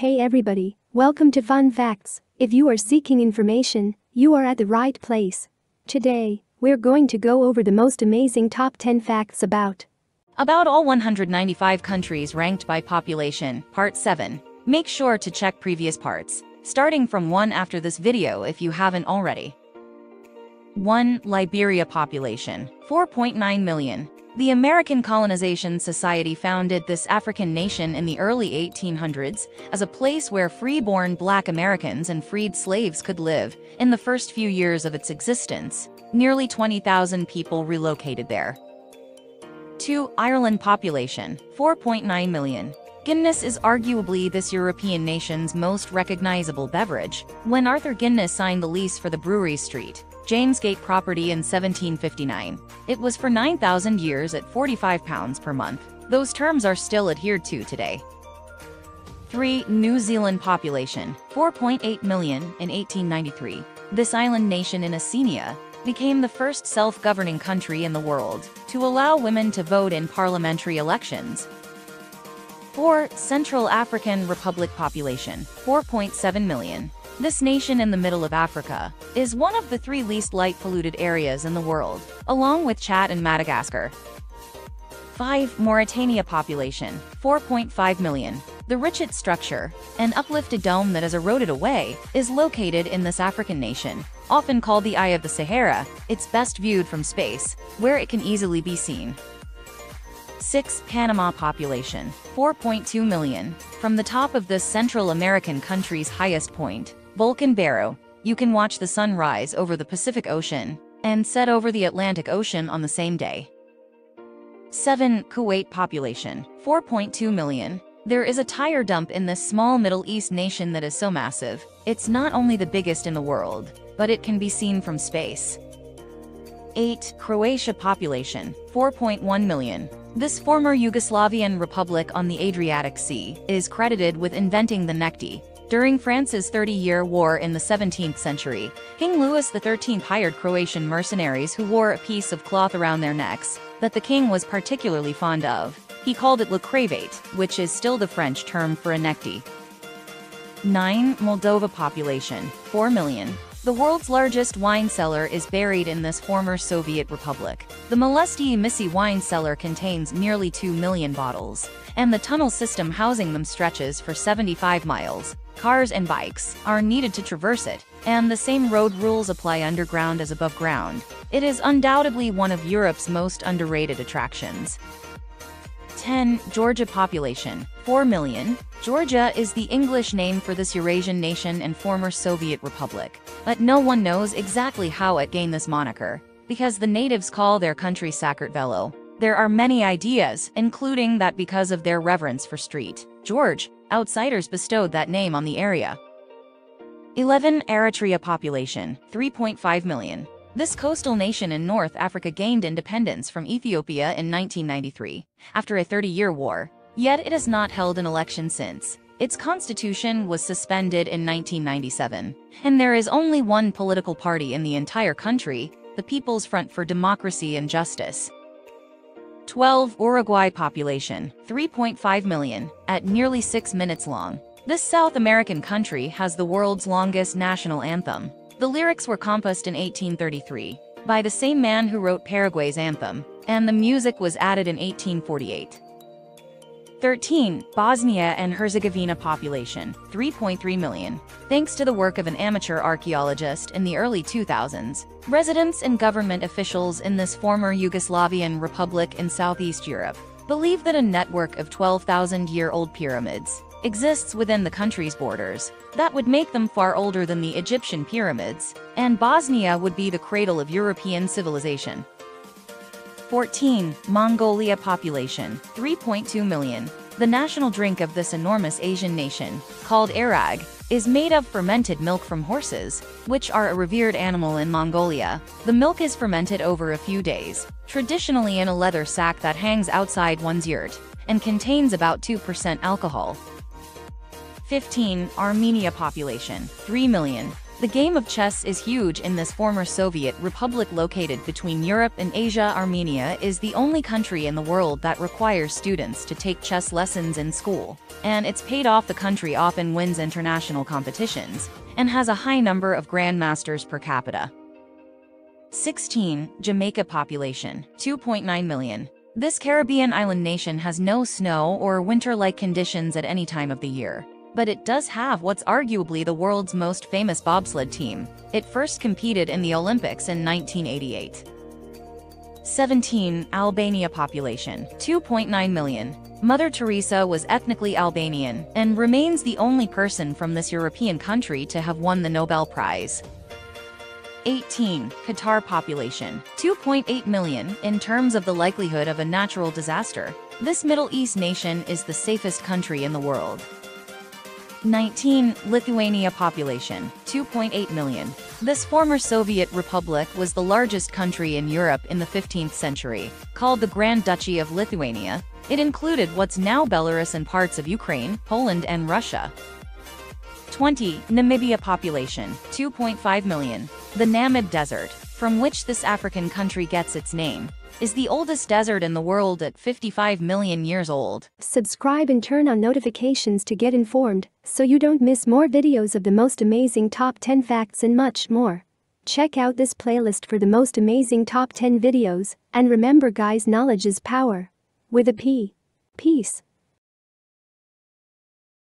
Hey everybody, welcome to Fun Facts. If you are seeking information, you are at the right place. Today, we're going to go over the most amazing top 10 facts about all 195 countries ranked by population, Part 7. Make sure to check previous parts, starting from 1 after this video if you haven't already. 1. Liberia population, 4.9 million. The American Colonization Society founded this African nation in the early 1800s as a place where free-born Black Americans and freed slaves could live. In the first few years of its existence, nearly 20,000 people relocated there. 2. Ireland population, 4.9 million. Guinness is arguably this European nation's most recognizable beverage. When Arthur Guinness signed the lease for the Brewery Street, Jamesgate property in 1759, it was for 9,000 years at £45 per month. Those terms are still adhered to today. 3. New Zealand population, 4.8 million in 1893. This island nation in Oceania became the first self-governing country in the world to allow women to vote in parliamentary elections. 4. Central African Republic population, 4.7 million. This nation in the middle of Africa is one of the 3 least light-polluted areas in the world, along with Chad and Madagascar. 5. Mauritania population, 4.5 million. The Richet structure, an uplifted dome that has eroded away, is located in this African nation, often called the Eye of the Sahara. It's best viewed from space, where it can easily be seen. 6. Panama population, 4.2 million. From the top of this Central American country's highest point, Volcan Barro, you can watch the sun rise over the Pacific Ocean and set over the Atlantic Ocean on the same day. 7. Kuwait population, 4.2 million. There is a tire dump in this small Middle East nation that is so massive, it's not only the biggest in the world, but it can be seen from space. 8. Croatia population, 4.1 million. This former Yugoslavian republic on the Adriatic Sea is credited with inventing the nekti. During France's 30-year war in the 17th century, King Louis XIII hired Croatian mercenaries who wore a piece of cloth around their necks that the king was particularly fond of. He called it le cravate, which is still the French term for a nekti. 9. Moldova population, 4 million. The world's largest wine cellar is buried in this former Soviet republic. The Molestii Misi wine cellar contains nearly 2 million bottles, and the tunnel system housing them stretches for 75 miles. Cars and bikes are needed to traverse it, and the same road rules apply underground as above ground. It is undoubtedly one of Europe's most underrated attractions. 10. Georgia population, 4 million. Georgia is the English name for this Eurasian nation and former Soviet republic, but no one knows exactly how it gained this moniker, because the natives call their country Sakartvelo. There are many ideas, including that because of their reverence for St. George, outsiders bestowed that name on the area. 11. Eritrea population, 3.5 million. This coastal nation in North Africa gained independence from Ethiopia in 1993, after a 30-year war, yet it has not held an election since. Its constitution was suspended in 1997, and there is only one political party in the entire country, the People's Front for Democracy and Justice. 12. Uruguay population, 3.5 million, at nearly 6 minutes long. This South American country has the world's longest national anthem. The lyrics were composed in 1833 by the same man who wrote Paraguay's anthem, and the music was added in 1848. 13. Bosnia and Herzegovina population, 3.3 million. Thanks to the work of an amateur archaeologist in the early 2000s, residents and government officials in this former Yugoslavian republic in Southeast Europe believe that a network of 12,000-year-old pyramids exists within the country's borders. That would make them far older than the Egyptian pyramids, and Bosnia would be the cradle of European civilization. 14. Mongolia population, 3.2 million. The national drink of this enormous Asian nation, called arag, is made of fermented milk from horses, which are a revered animal in Mongolia. The milk is fermented over a few days, traditionally in a leather sack that hangs outside one's yurt, and contains about 2% alcohol. 15. Armenia population, 3 million. The game of chess is huge in this former Soviet republic located between Europe and Asia. Armenia is the only country in the world that requires students to take chess lessons in school, and it's paid off. The country often wins international competitions and has a high number of grandmasters per capita. 16. Jamaica population, 2.9 million. This Caribbean island nation has no snow or winter-like conditions at any time of the year. But it does have what's arguably the world's most famous bobsled team. It first competed in the Olympics in 1988. 17. Albania population, 2.9 million. Mother Teresa was ethnically Albanian and remains the only person from this European country to have won the Nobel Prize. 18. Qatar population, 2.8 million. In terms of the likelihood of a natural disaster, this Middle East nation is the safest country in the world. 19. Lithuania population, 2.8 million. This former Soviet republic was the largest country in Europe in the 15th century. Called the Grand Duchy of Lithuania, it included what's now Belarus and parts of Ukraine, Poland and Russia. 20. Namibia population, 2.5 million. The Namib Desert, from which this African country gets its name, is the oldest desert in the world at 55 million years old. Subscribe and turn on notifications to get informed, so you don't miss more videos of the most amazing top 10 facts and much more. Check out this playlist for the most amazing top 10 videos, and remember guys, knowledge is power. With a P. Peace.